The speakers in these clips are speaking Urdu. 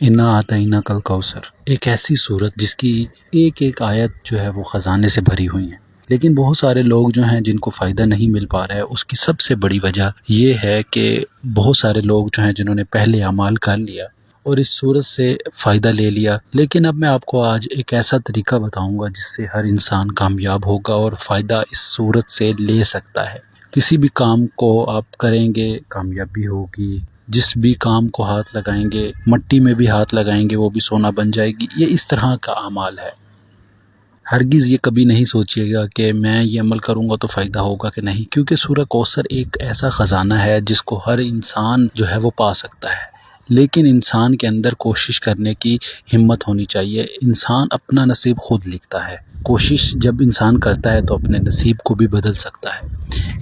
انا آتینا کل کوثر، ایک ایسی صورت جس کی ایک ایک آیت جو ہے وہ خزانے سے بھری ہوئی ہیں، لیکن بہت سارے لوگ جو ہیں جن کو فائدہ نہیں مل پا رہا ہے، اس کی سب سے بڑی وجہ یہ ہے کہ بہت سارے لوگ جو ہیں جنہوں نے پہلے اعمال کر لیا اور اس صورت سے فائدہ لے لیا، لیکن اب میں آپ کو آج ایک ایسا طریقہ بتاؤں گا جس سے ہر انسان کامیاب ہوگا اور فائدہ اس صورت سے لے سکتا ہے۔ کسی بھی کام کو آپ کریں گے کامیابی ہوگی، جس بھی کام کو ہاتھ لگائیں گے، مٹی میں بھی ہاتھ لگائیں گے وہ بھی سونا بن جائے گی۔ یہ اس طرح کا اعمال ہے۔ ہرگز یہ کبھی نہیں سوچیے گا کہ میں یہ عمل کروں گا تو فائدہ ہوگا کہ نہیں، کیونکہ سورہ کوثر ایک ایسا خزانہ ہے جس کو ہر انسان جو ہے وہ پا سکتا ہے، لیکن انسان کے اندر کوشش کرنے کی ہمت ہونی چاہیے۔ انسان اپنا نصیب خود لکھتا ہے، کوشش جب انسان کرتا ہے تو اپنے نصیب کو بھی بدل سکتا ہے۔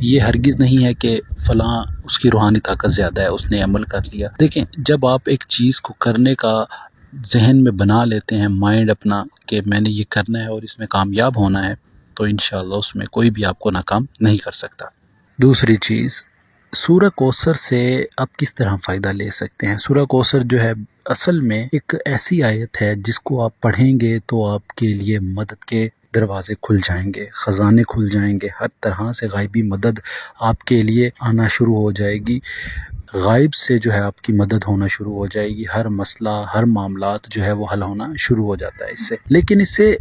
یہ ہرگز نہیں ہے کہ فلاں اس کی روحانی طاقت زیادہ ہے، اس نے عمل کر لیا۔ دیکھیں، جب آپ ایک چیز کو کرنے کا ذہن میں بنا لیتے ہیں، مائنڈ اپنا کہ میں نے یہ کرنا ہے اور اس میں کامیاب ہونا ہے، تو انشاءاللہ اس میں کوئی بھی آپ کو ناکام نہیں کر سکتا۔ دوسری چیز، سورہ کوثر سے آپ کس طرح فائدہ لے سکتے ہیں؟ سورہ کوثر جو ہے اصل میں ایک ایسی آیت ہے جس کو آپ پڑھیں گے تو آپ کے لیے مدد کے دروازے کھل جائیں گے، خزانے کھل جائیں گے، ہر طرح سے غیبی مدد آپ کے لیے آنا شروع ہو جائے گی، غائب سے جو ہے آپ کی مدد ہونا شروع ہو جائے گی، ہر مسئلہ ہر معاملات جو ہے وہ حل ہونا شروع ہو جاتا ہے اس سے۔ لیکن اس سے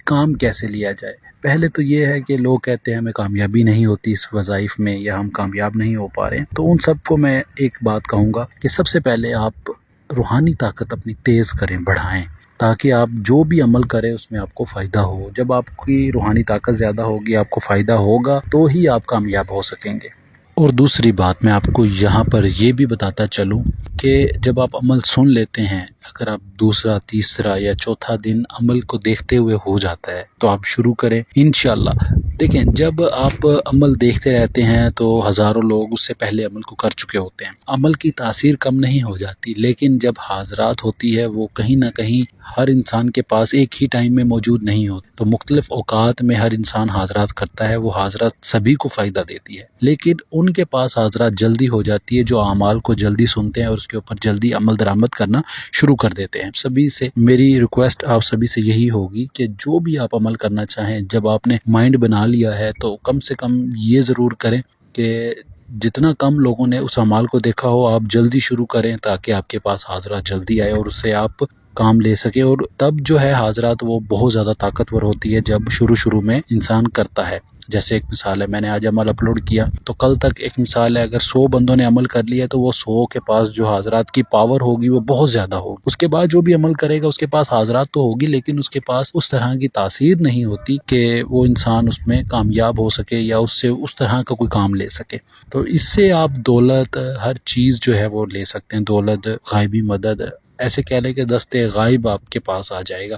کام کیسے لیا جائے؟ پہلے تو یہ ہے کہ لوگ کہتے ہیں ہمیں کامیابی نہیں ہوتی اس وظائف میں، یا ہم کامیاب نہیں ہو پا رہے ہیں، تو ان سب کو میں ایک بات کہوں گا کہ سب سے پہلے آپ روحانی طاقت اپنی تیز کریں، بڑھائیں، تاکہ آپ جو بھی عمل کریں اس میں آپ کو فائدہ ہو۔ جب آپ کی روحانی طاقت زیادہ ہوگی، آپ کو فائدہ ہوگا، تو ہی آپ کامیاب ہو سکیں گے۔ اور دوسری بات میں آپ کو یہاں پر یہ بھی بتاتا چلوں کہ جب آپ عمل سن لیتے ہیں، اگر آپ دوسرا تیسرا یا چوتھا دن عمل کو دیکھتے ہوئے ہو جاتا ہے تو آپ شروع کریں انشاءاللہ۔ دیکھیں، جب آپ عمل دیکھتے رہتے ہیں تو ہزاروں لوگ اس سے پہلے عمل کو کر چکے ہوتے ہیں، عمل کی تاثیر کم نہیں ہو جاتی، لیکن جب حاضرات ہوتی ہے وہ کہیں نہ کہیں ہر انسان کے پاس ایک ہی ٹائم میں موجود نہیں ہوتی، تو مختلف اوقات میں ہر انسان حاضرات کرتا ہے، وہ حاضرات سبھی کو فائدہ دیتی ہے، لیکن ان کے پاس حاضرات جلدی ہو جاتی ہے جو اعمال کو جلدی سنتے ہیں اور اس کے اوپر جلدی عمل درآمد کرنا شروع کر دیتے ہیں۔ سبھی سے میری ریکویسٹ آپ سبھی سے یہی ہوگی کہ جو بھی آپ عمل کرنا چاہیں، جب آپ نے مائنڈ بنا لیا ہے تو کم سے کم یہ ضرور کریں کہ جتنا کم لوگوں نے اس اعمال کو دیکھا ہو آپ جلدی شروع کریں، تاکہ آپ کے پاس حاضرات جلدی آئے اور اس سے آپ کام لے سکیں۔ اور تب جو ہے حاضرات وہ بہت زیادہ طاقتور ہوتی ہے جب شروع میں انسان کرتا ہے۔ جیسے ایک مثال ہے، میں نے آج عمل اپلوڈ کیا تو کل تک ایک مثال ہے، اگر 100 بندوں نے عمل کر لیا تو وہ 100 کے پاس جو حاضرات کی پاور ہوگی وہ بہت زیادہ ہوگی۔ اس کے بعد جو بھی عمل کرے گا اس کے پاس حاضرات تو ہوگی، لیکن اس کے پاس اس طرح کی تاثیر نہیں ہوتی کہ وہ انسان اس میں کامیاب ہو سکے یا اس سے اس طرح کا کوئی کام لے سکے۔ تو اس سے آپ دولت، ہر چیز جو ہے وہ لے سکتے ہیں، دولت، غائبی مدد، ایسے کہہ لیں کہ دستے غائب آپ کے پاس آ جائے گا۔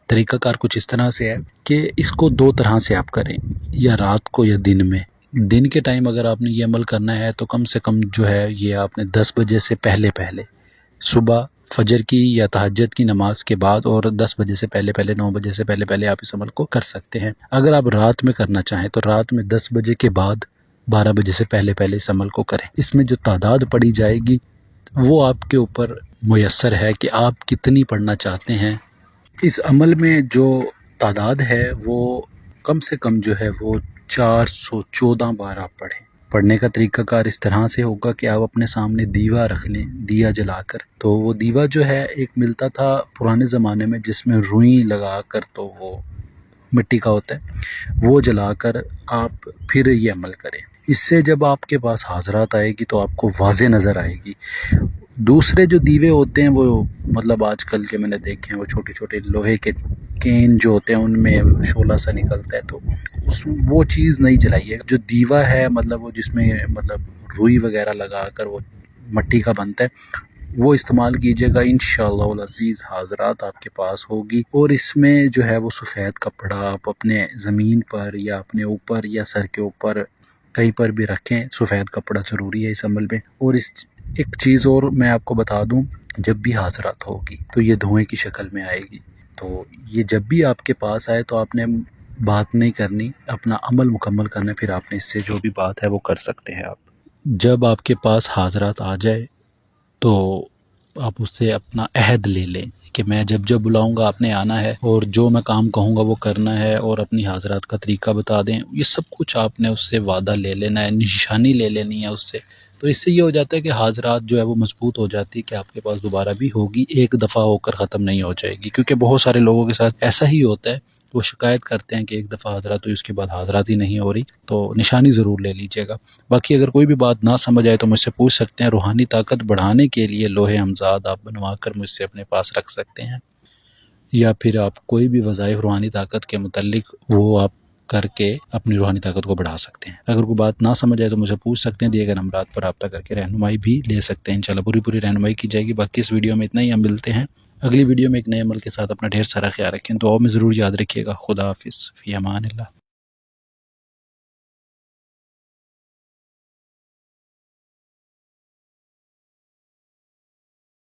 طریقہ کار کچھ اس طرح سے ہے کہ اس کو دو طرح سے آپ کریں، یا رات کو یا دن میں۔ دن کے ٹائم اگر آپ نے یہ عمل کرنا ہے تو کم سے کم جو ہے یہ آپ نے 10 بجے سے پہلے صبح فجر کی یا تہجد کی نماز کے بعد، اور 10 بجے سے پہلے 9 بجے سے پہلے آپ اس عمل کو کر سکتے ہیں۔ اگر آپ رات میں کرنا چاہیں تو رات میں 10 بجے کے بعد 12 بجے سے پہلے اس عمل کو کریں۔ اس میں جو تعداد پڑی جائے گی وہ آپ کے اوپر میسر ہے کہ آپ کتنی پڑھنا چاہتے ہیں۔ اس عمل میں جو تعداد ہے وہ کم سے کم جو ہے وہ 414 بار آپ پڑھیں۔ پڑھنے کا طریقہ کار اس طرح سے ہوگا کہ آپ اپنے سامنے دیوا رکھ لیں، دیا جلا کر۔ تو وہ دیوا جو ہے ایک ملتا تھا پرانے زمانے میں جس میں روئی لگا کر، تو وہ مٹی کا ہوتا ہے، وہ جلا کر آپ پھر یہ عمل کریں۔ اس سے جب آپ کے پاس حاضرات آئے گی تو آپ کو واضح نظر آئے گی۔ دوسرے جو دیوے ہوتے ہیں وہ مطلب آج کل کے میں نے دیکھے ہیں، وہ چھوٹے چھوٹے لوہے کے کین جو ہوتے ہیں ان میں شعلہ سا نکلتا ہے، تو وہ چیز نہیں جلائیے۔ جو دیوا ہے مطلب وہ جس میں مطلب روئی وغیرہ لگا کر وہ مٹی کا بنتا ہے، وہ استعمال کیجیے گا، انشاءاللہ العزیز حاضرات آپ کے پاس ہوگی۔ اور اس میں جو ہے وہ سفید کپڑا آپ اپنے زمین پر یا اپنے اوپر یا سر کے اوپر کہیں پر بھی رکھیں، سفید کپڑا ضروری ہے اس عمل میں۔ اور اس ایک چیز اور میں آپ کو بتا دوں، جب بھی حاضرات ہوگی تو یہ دھوئیں کی شکل میں آئے گی، تو یہ جب بھی آپ کے پاس آئے تو آپ نے بات نہیں کرنی، اپنا عمل مکمل کرنا، پھر آپ نے اس سے جو بھی بات ہے وہ کر سکتے ہیں آپ۔ جب آپ کے پاس حاضرات آ جائے تو آپ اس سے اپنا عہد لے لیں کہ میں جب جب بلاؤں گا آپ نے آنا ہے، اور جو میں کام کہوں گا وہ کرنا ہے، اور اپنی حاضرات کا طریقہ بتا دیں. یہ سب کچھ آپ نے اس سے وعدہ لے لینا ہے، نشانی لے لینی ہے اس سے. تو اس سے یہ ہو جاتا ہے کہ حاضرات جو ہے وہ مضبوط ہو جاتی ہے کہ آپ کے پاس دوبارہ بھی ہوگی، ایک دفعہ ہو کر ختم نہیں ہو جائے گی. کیونکہ بہت سارے لوگوں کے ساتھ ایسا ہی ہوتا ہے، وہ شکایت کرتے ہیں کہ ایک دفعہ حاضرات ہوئی اس کے بعد حاضرات ہی نہیں ہو رہی. تو نشانی ضرور لے لیجیے گا. باقی اگر کوئی بھی بات نہ سمجھ آئے تو مجھ سے پوچھ سکتے ہیں. روحانی طاقت بڑھانے کے لیے لوہے امزاد آپ بنوا کر مجھ سے اپنے پاس رکھ سکتے ہیں، یا پھر آپ کوئی بھی وظائف روحانی طاقت کے متعلق وہ آپ کر کے اپنی روحانی طاقت کو بڑھا سکتے ہیں. اگر کوئی بات نہ سمجھ آئے تو مجھے پوچھ سکتے ہیں، دیے گئے نمبرات پر رابطہ کر کے رہنمائی بھی لے سکتے ہیں. انشاءاللہ پوری رہنمائی کی جائے گی. باقی اس ویڈیو میں اتنا ہی، ہم ملتے ہیں اگلی ویڈیو میں ایک نئے عمل کے ساتھ. اپنا ڈھیر سارا خیال رکھیں، دعاؤں میں ضرور یاد رکھیے گا. خدا حافظ، فی امان اللہ.